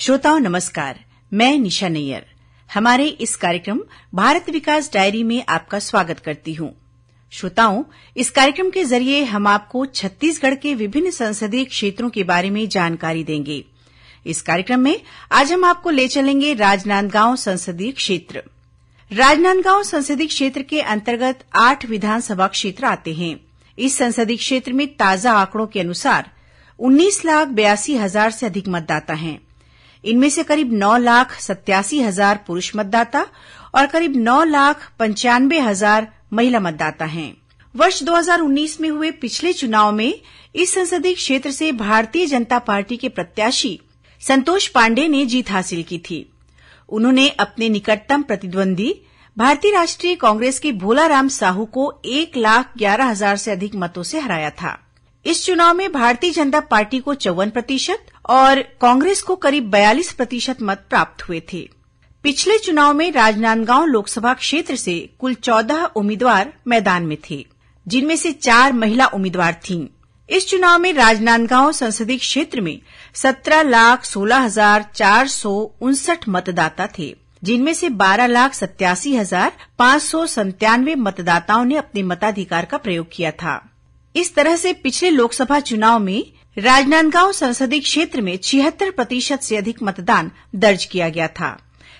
श्रोताओं नमस्कार, मैं निशा नैयर। हमारे इस कार्यक्रम भारत विकास डायरी में आपका स्वागत करती हूँ। श्रोताओं, इस कार्यक्रम के जरिए हम आपको छत्तीसगढ़ के विभिन्न संसदीय क्षेत्रों के बारे में जानकारी देंगे। इस कार्यक्रम में आज हम आपको ले चलेंगे राजनांदगांव संसदीय क्षेत्र। राजनांदगांव संसदीय क्षेत्र के अंतर्गत 8 विधानसभा क्षेत्र आते हैं। इस संसदीय क्षेत्र में ताजा आंकड़ों के अनुसार 19,82,000 से अधिक मतदाता हैं। इनमें से करीब 9,87,000 पुरुष मतदाता और करीब 9,95,000 महिला मतदाता हैं। वर्ष 2019 में हुए पिछले चुनाव में इस संसदीय क्षेत्र से भारतीय जनता पार्टी के प्रत्याशी संतोष पांडे ने जीत हासिल की थी। उन्होंने अपने निकटतम प्रतिद्वंदी भारतीय राष्ट्रीय कांग्रेस के भोलाराम साहू को 1,11,000 से अधिक मतों से हराया था। इस चुनाव में भारतीय जनता पार्टी को 54% और कांग्रेस को करीब 42% मत प्राप्त हुए थे। पिछले चुनाव में राजनांदगांव लोकसभा क्षेत्र से कुल 14 उम्मीदवार मैदान में थे, जिनमें से 4 महिला उम्मीदवार थीं। इस चुनाव में राजनांदगांव संसदीय क्षेत्र में 17,16,459 मतदाता थे, जिनमें से 12,87,597 मतदाताओं ने अपने मताधिकार का प्रयोग किया था। इस तरह से पिछले लोकसभा चुनाव में राजनांदगांव संसदीय क्षेत्र में 76% से अधिक मतदान दर्ज किया गया था।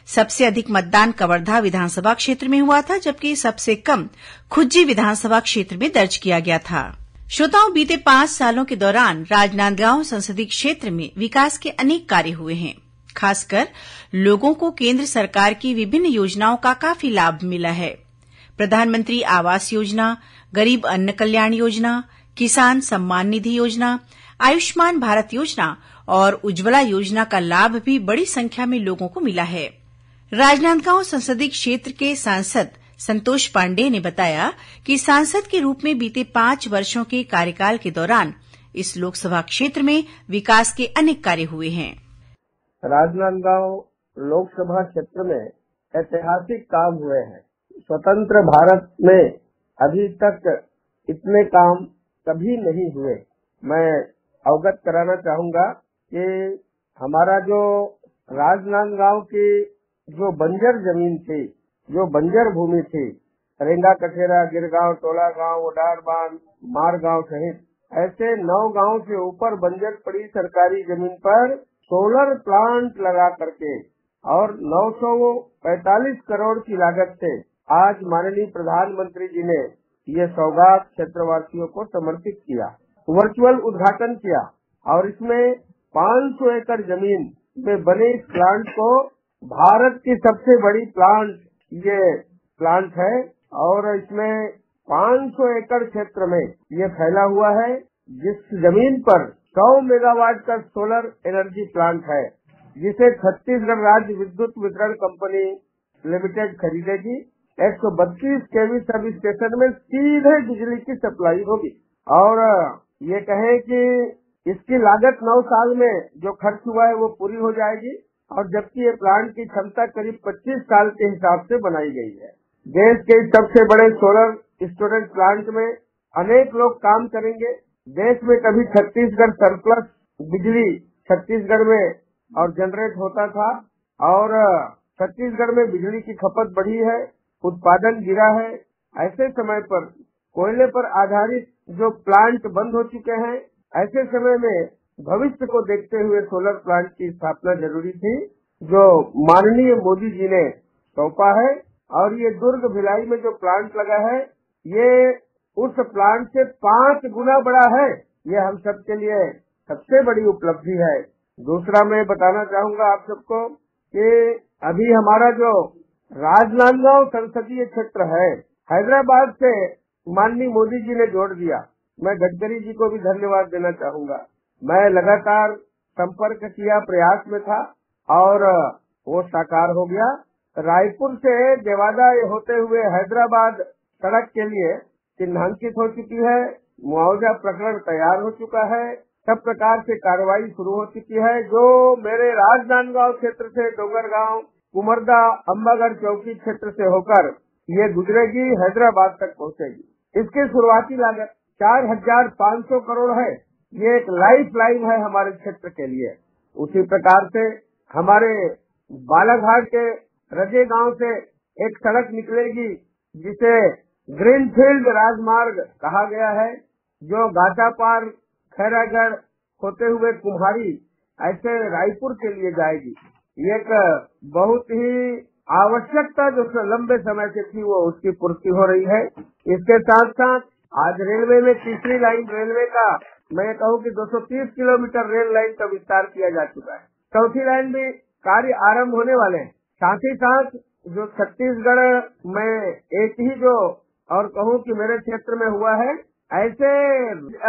सबसे अधिक मतदान कवर्धा विधानसभा क्षेत्र में हुआ था, जबकि सबसे कम खुज्जी विधानसभा क्षेत्र में दर्ज किया गया था। श्रोताओं, बीते 5 सालों के दौरान राजनांदगांव संसदीय क्षेत्र में विकास के अनेक कार्य हुए हैं। खासकर लोगों को केंद्र सरकार की विभिन्न योजनाओं का काफी लाभ मिला है। प्रधानमंत्री आवास योजना, गरीब अन्न कल्याण योजना, किसान सम्मान निधि योजना, आयुष्मान भारत योजना और उज्ज्वला योजना का लाभ भी बड़ी संख्या में लोगों को मिला है। राजनांदगांव संसदीय क्षेत्र के सांसद संतोष पांडे ने बताया कि सांसद के रूप में बीते 5 वर्षों के कार्यकाल के दौरान इस लोकसभा क्षेत्र में विकास के अनेक कार्य हुए हैं। राजनांदगांव लोकसभा क्षेत्र में ऐतिहासिक काम हुए हैं। स्वतंत्र भारत में अभी तक इतने काम कभी नहीं हुए। मैं अवगत कराना चाहूंगा कि हमारा जो राजनांदगांव की जो बंजर जमीन थी, जो बंजर भूमि थी, रेंगा कठेरा, गिरगांव, टोला गांव, उडार बांध, मार गांव सहित ऐसे 9 गांव से ऊपर बंजर पड़ी सरकारी जमीन पर सोलर प्लांट लगा करके और 945 करोड़ की लागत से आज माननीय प्रधानमंत्री जी ने ये सौगात क्षेत्रवासियों को समर्पित किया, वर्चुअल उद्घाटन किया और इसमें 500 एकड़ जमीन में बने इस प्लांट को भारत की सबसे बड़ी प्लांट ये प्लांट है और इसमें 500 एकड़ क्षेत्र में ये फैला हुआ है, जिस जमीन पर 100 मेगावाट का सोलर एनर्जी प्लांट है, जिसे छत्तीसगढ़ राज्य विद्युत वितरण कंपनी लिमिटेड खरीदेगी। 132 केवी सब स्टेशन में सीधे बिजली की सप्लाई होगी और ये कहें कि इसकी लागत 9 साल में जो खर्च हुआ है वो पूरी हो जाएगी और जबकि ये प्लांट की क्षमता करीब 25 साल के हिसाब से बनाई गई है। देश के सबसे बड़े सोलर स्टोरेज प्लांट में अनेक लोग काम करेंगे। देश में कभी छत्तीसगढ़ सरप्लस बिजली छत्तीसगढ़ में और जनरेट होता था और छत्तीसगढ़ में बिजली की खपत बढ़ी है, उत्पादन गिरा है। ऐसे समय पर कोयले पर आधारित जो प्लांट बंद हो चुके हैं, ऐसे समय में भविष्य को देखते हुए सोलर प्लांट की स्थापना जरूरी थी, जो माननीय मोदी जी ने सौंपा है। और ये दुर्ग भिलाई में जो प्लांट लगा है, ये उस प्लांट से 5 गुना बड़ा है। ये हम सबके लिए सबसे बड़ी उपलब्धि है। दूसरा मैं बताना चाहूंगा आप सबको कि अभी हमारा जो राजनांदगांव संसदीय क्षेत्र है, हैदराबाद से माननीय मोदी जी ने जोड़ दिया। मैं गडकरी जी को भी धन्यवाद देना चाहूंगा। मैं लगातार संपर्क किया, प्रयास में था और वो साकार हो गया। रायपुर से देवादा होते हुए हैदराबाद सड़क के लिए चिन्हांकित हो चुकी है, मुआवजा प्रकरण तैयार हो चुका है, सब प्रकार से कार्रवाई शुरू हो चुकी है। जो मेरे राजनांदगांव क्षेत्र से डोंगरगांव, कुमरदा, अंबागढ़ चौकी क्षेत्र से होकर ये गुजरेगी, हैदराबाद तक पहुंचेगी। इसकी शुरुआती लागत 4,500 करोड़ है। ये एक लाइफ लाइन है हमारे क्षेत्र के लिए। उसी प्रकार से हमारे बालाघाट के रजे गांव से एक सड़क निकलेगी जिसे ग्रीनफील्ड राजमार्ग कहा गया है, जो गातापार, खैरागढ़ होते हुए कुम्हारी ऐसे रायपुर के लिए जाएगी। ये एक बहुत ही आवश्यकता जो लंबे समय से थी वो उसकी पूर्ति हो रही है। इसके साथ साथ आज रेलवे में तीसरी लाइन रेलवे का मैं कहूँ कि 230 किलोमीटर रेल लाइन का विस्तार किया जा चुका है। चौथी लाइन भी कार्य आरंभ होने वाले हैं। साथ ही साथ जो छत्तीसगढ़ में एक ही जो और कहूँ कि मेरे क्षेत्र में हुआ है, ऐसे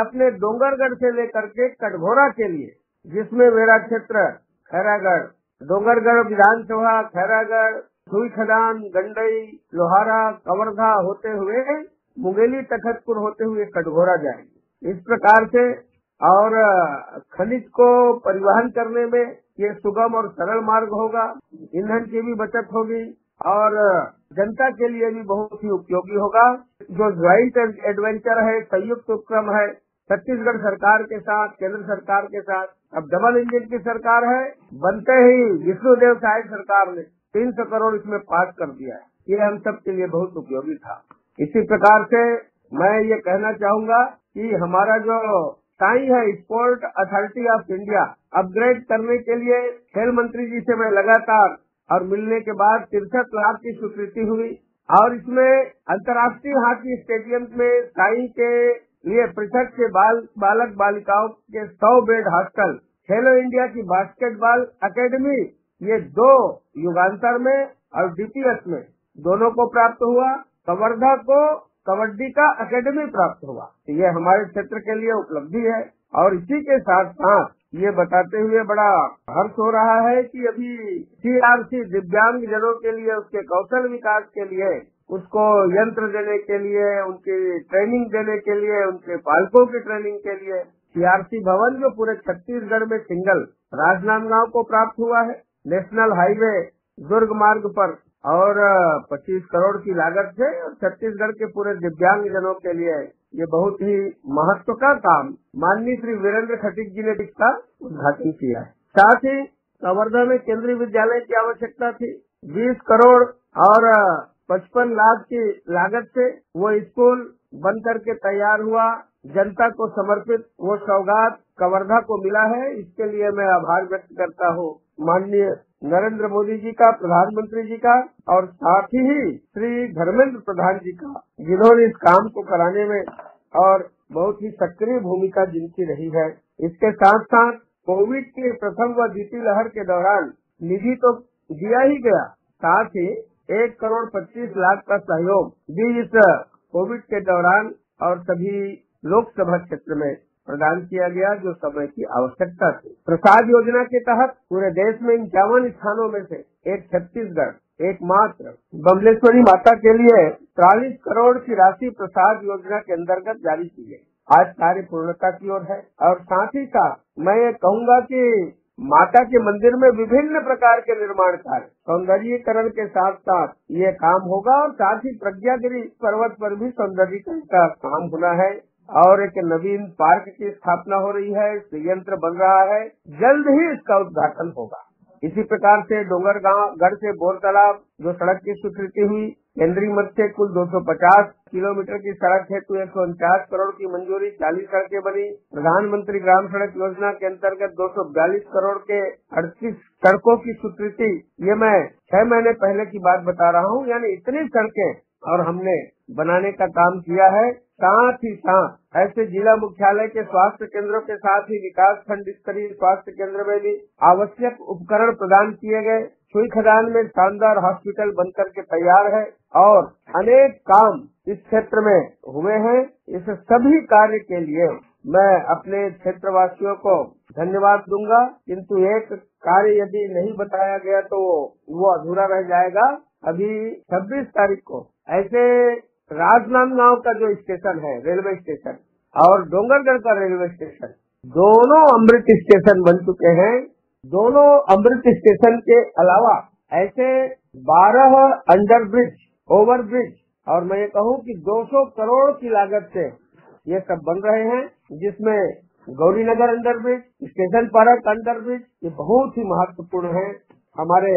अपने डोंगरगढ़ से लेकर के कटघोरा के लिए, जिसमें मेरा क्षेत्र खैरागढ़, डोंगरगढ़ विधानसभा, खैरागढ़, सुई खदान, गंडई, लोहारा, कवर्धा होते हुए मुंगेली, तखतपुर होते हुए कटघोरा जाएगी। इस प्रकार से और खनिज को परिवहन करने में ये सुगम और सरल मार्ग होगा, ईंधन की भी बचत होगी और जनता के लिए भी बहुत ही उपयोगी होगा। जो ज्वाइंट एडवेंचर है, संयुक्त उपक्रम है छत्तीसगढ़ सरकार के साथ, केंद्र सरकार के साथ, अब डबल इंजन की सरकार है, बनते ही विष्णुदेव साय सरकार ने 300 करोड़ इसमें पास कर दिया है। ये हम सब के लिए बहुत उपयोगी था। इसी प्रकार से मैं ये कहना चाहूंगा कि हमारा जो साई है sport authority of India, upgrade करने के लिए खेल मंत्री जी से मैं लगातार और मिलने के बाद 63 लाख की स्वीकृति हुई और इसमें अंतर्राष्ट्रीय हॉकी स्टेडियम में साई के लिए पृथक से बालक बालिकाओं के 100 बेड हॉस्टल, खेलो इंडिया की बास्केटबॉल अकेडमी, ये 2 युगांतर में और डीपीएस में दोनों को प्राप्त हुआ। कवर्धा को कबड्डी का एकेडमी प्राप्त हुआ। तो ये हमारे क्षेत्र के लिए उपलब्धि है और इसी के साथ साथ ये बताते हुए बड़ा हर्ष हो रहा है कि अभी सीआरसी दिव्यांग जनों के लिए उसके कौशल विकास के लिए, उसको यंत्र देने के लिए, उनकी ट्रेनिंग देने के लिए, उनके पालकों की ट्रेनिंग के लिए सीआरसी भवन जो पूरे छत्तीसगढ़ में सिंगल राजनांदगांव को प्राप्त हुआ है, नेशनल हाईवे दुर्ग मार्ग पर और 25 करोड़ की लागत से और छत्तीसगढ़ के पूरे दिव्यांग जनों के लिए ये बहुत ही महत्व का काम माननीय श्री वीरेंद्र खटीक जी ने इसका उद्घाटन किया है। साथ ही कवर्धा में केंद्रीय विद्यालय की आवश्यकता थी, 20 करोड़ और 55 लाख की लागत से वो स्कूल बन करके तैयार हुआ। जनता को समर्पित वो सौगात कवर्धा को मिला है। इसके लिए मैं आभार व्यक्त करता हूँ माननीय नरेंद्र मोदी जी का, प्रधानमंत्री जी का और साथ ही श्री धर्मेंद्र प्रधान जी का, जिन्होंने इस काम को कराने में और बहुत ही सक्रिय भूमिका जिनकी रही है। इसके साथ साथ कोविड की प्रथम व द्वितीय लहर के दौरान निधि तो दिया ही गया, साथ ही 1 करोड़ 25 लाख का सहयोग भी इस कोविड के दौरान और सभी लोकसभा क्षेत्र में प्रदान किया गया, जो समय की आवश्यकता थी। प्रसाद योजना के तहत पूरे देश में 51 स्थानों में से एक छत्तीसगढ़ एकमात्र बमलेश्वरी माता के लिए 43 करोड़ की राशि प्रसाद योजना के अंतर्गत जारी की गई। आज कार्य पूर्णता की ओर है और साथ ही साथ मैं ये कहूँगा कि माता के मंदिर में विभिन्न प्रकार के निर्माण कार्य, सौंदर्यीकरण के साथ साथ ये काम होगा और साथ ही प्रज्ञागिरी पर्वत पर भी सौंदर्यीकरण का काम होना है और एक नवीन पार्क की स्थापना हो रही है, संयंत्र बन रहा है, जल्द ही इसका उद्घाटन होगा। इसी प्रकार से डोंगरगढ़ से बोर तालाब जो सड़क की स्वीकृति हुई, केंद्रीय मद से कुल 250 किलोमीटर की सड़क हेतु 149 करोड़ की मंजूरी, 40 सड़कें बनी। प्रधानमंत्री ग्राम सड़क योजना के अंतर्गत 242 करोड़ के 38 सड़कों की स्वीकृति, ये मैं 6 महीने पहले की बात बता रहा हूँ। यानी इतनी सड़कें और हमने बनाने का काम किया है। साथ ही साथ ऐसे जिला मुख्यालय के स्वास्थ्य केंद्रों के साथ ही विकास खंड स्तरीय स्वास्थ्य केंद्र में भी आवश्यक उपकरण प्रदान किए गए। सुई खदान में शानदार हॉस्पिटल बनकर के तैयार है और अनेक काम इस क्षेत्र में हुए हैं। इस सभी कार्य के लिए मैं अपने क्षेत्रवासियों को धन्यवाद दूंगा, किंतु एक कार्य यदि नहीं बताया गया तो वो अधूरा रह जाएगा। अभी 26 तारीख को ऐसे राजनांदगांव का जो स्टेशन है रेलवे स्टेशन और डोंगरगढ़ का रेलवे स्टेशन, दोनों अमृत स्टेशन बन चुके हैं। दोनों अमृत स्टेशन के अलावा ऐसे 12 अंडर ब्रिज, ओवर ब्रिज और मैं ये कहूँ कि 200 करोड़ की लागत से ये सब बन रहे हैं, जिसमें Gaurinagar underbridge, station park underbridge, ये बहुत ही महत्वपूर्ण है हमारे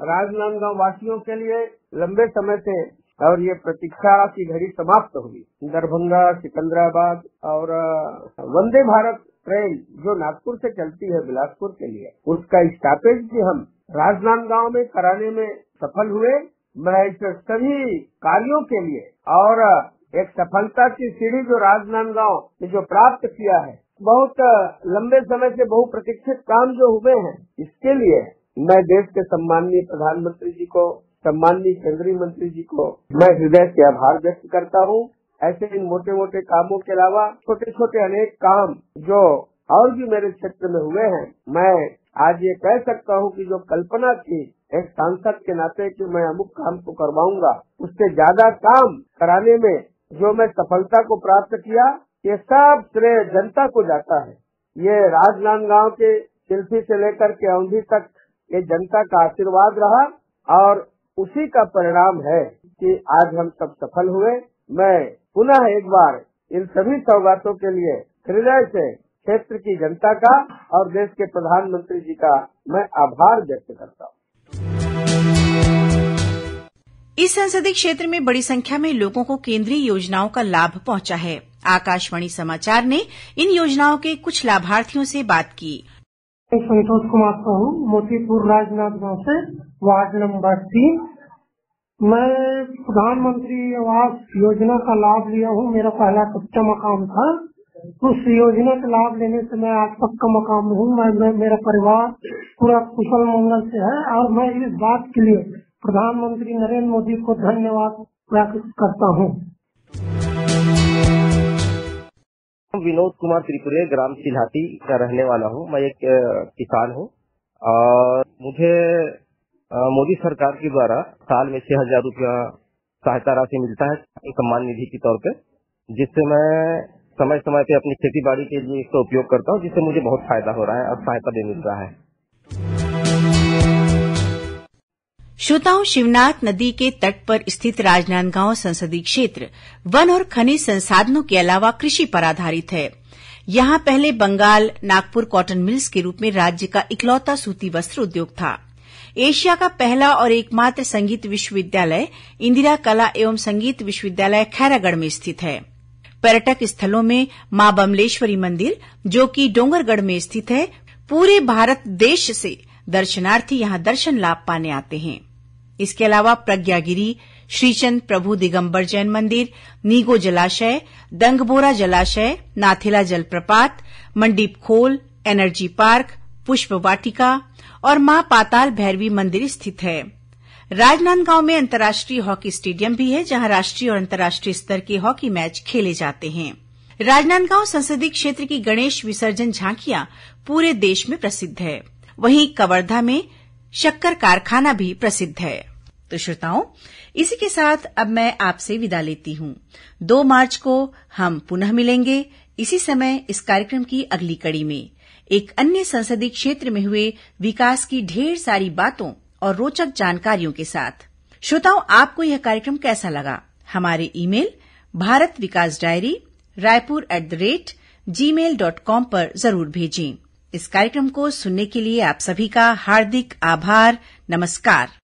राजनांदगांव वासियों के लिए। लंबे समय से और ये प्रतीक्षा की घड़ी समाप्त हुई। दरभंगा, सिकंदराबाद और वंदे भारत ट्रेन जो नागपुर से चलती है बिलासपुर के लिए, उसका स्टॉपेज भी हम राजनांदगांव में कराने में सफल हुए। मैं इस सभी कार्यों के लिए और एक सफलता की सीढ़ी जो राजनांदगांव ने जो प्राप्त किया है, बहुत लंबे समय से बहुप्रतीक्षित काम जो हुए हैं, इसके लिए मैं देश के सम्माननीय प्रधानमंत्री जी को, सम्माननीय केंद्रीय मंत्री जी को मैं हृदय से आभार व्यक्त करता हूँ। ऐसे इन मोटे मोटे कामों के अलावा छोटे छोटे अनेक काम जो और भी मेरे क्षेत्र में हुए हैं, मैं आज ये कह सकता हूँ कि जो कल्पना थी एक सांसद के नाते कि मैं अमुक काम को करवाऊंगा, उससे ज्यादा काम कराने में जो मैं सफलता को प्राप्त किया, ये सब श्रेय जनता को जाता है। ये राजनांदगांव के शिल्पी से लेकर के औंधी तक ये जनता का आशीर्वाद रहा और उसी का परिणाम है कि आज हम सब सफल हुए। मैं पुनः एक बार इन सभी सौगातों के लिए हृदय से क्षेत्र की जनता का और देश के प्रधानमंत्री जी का मैं आभार व्यक्त करता हूँ। इस संसदीय क्षेत्र में बड़ी संख्या में लोगों को केंद्रीय योजनाओं का लाभ पहुंचा है। आकाशवाणी समाचार ने इन योजनाओं के कुछ लाभार्थियों से बात की। संतोष कुमार साहू, मोतीपुर राजनांदगांव से, वार्ड नंबर 3। मैं प्रधानमंत्री आवास योजना का लाभ लिया हूँ। मेरा पहला कच्चा मकान था। उस योजना का लाभ लेने से मैं आज पक्का मकान में हूँ। मेरा परिवार पूरा कुशल मंगल से है और मैं इस बात के लिए प्रधानमंत्री नरेंद्र मोदी को धन्यवाद व्यक्त करता हूँ। विनोद कुमार त्रिपुरे, ग्राम सिलहाटी का रहने वाला हूँ। मैं एक किसान हूँ और मुझे मोदी सरकार के द्वारा साल में 6,000 रुपया सहायता राशि मिलता है सम्मान निधि के तौर पे, जिससे मैं समय समय पे अपनी खेती बाड़ी के लिए इसका उपयोग करता हूँ, जिससे मुझे बहुत फायदा हो रहा है और सहायता भी मिल रहा है। श्रोताओं, शिवनाथ नदी के तट पर स्थित राजनांदगांव संसदीय क्षेत्र वन और खनिज संसाधनों के अलावा कृषि पर आधारित है। यहां पहले बंगाल नागपुर कॉटन मिल्स के रूप में राज्य का इकलौता सूती वस्त्र उद्योग था। एशिया का पहला और एकमात्र संगीत विश्वविद्यालय इंदिरा कला एवं संगीत विश्वविद्यालय खैरागढ़ में स्थित है। पर्यटक स्थलों में मां बमलेश्वरी मंदिर, जो कि डोंगरगढ़ में स्थित है, पूरे भारत देश से दर्शनार्थी यहां दर्शन लाभ पाने आते हैं। इसके अलावा प्रज्ञागिरी, श्रीचंद प्रभु दिगंबर जैन मंदिर, नीगो जलाशय, दंगबोरा जलाशय, नाथेला जलप्रपात, मंडीप खोल, एनर्जी पार्क, पुष्प वाटिका और मां पाताल भैरवी मंदिर स्थित है। राजनांदगांव में अंतर्राष्ट्रीय हॉकी स्टेडियम भी है, जहां राष्ट्रीय और अंतर्राष्ट्रीय स्तर के हॉकी मैच खेले जाते हैं। राजनांदगांव संसदीय क्षेत्र की गणेश विसर्जन झांकियां पूरे देश में प्रसिद्ध है। वहीं कवर्धा में शक्कर कारखाना भी प्रसिद्ध है। तो श्रोताओं, इसी के साथ अब मैं आपसे विदा लेती हूँ। 2 मार्च को हम पुनः मिलेंगे इसी समय इस कार्यक्रम की अगली कड़ी में एक अन्य संसदीय क्षेत्र में हुए विकास की ढेर सारी बातों और रोचक जानकारियों के साथ। श्रोताओं, आपको यह कार्यक्रम कैसा लगा? हमारे ईमेल bharatvikasdiary@gmail.com पर जरूर भेजें। इस कार्यक्रम को सुनने के लिए आप सभी का हार्दिक आभार। नमस्कार।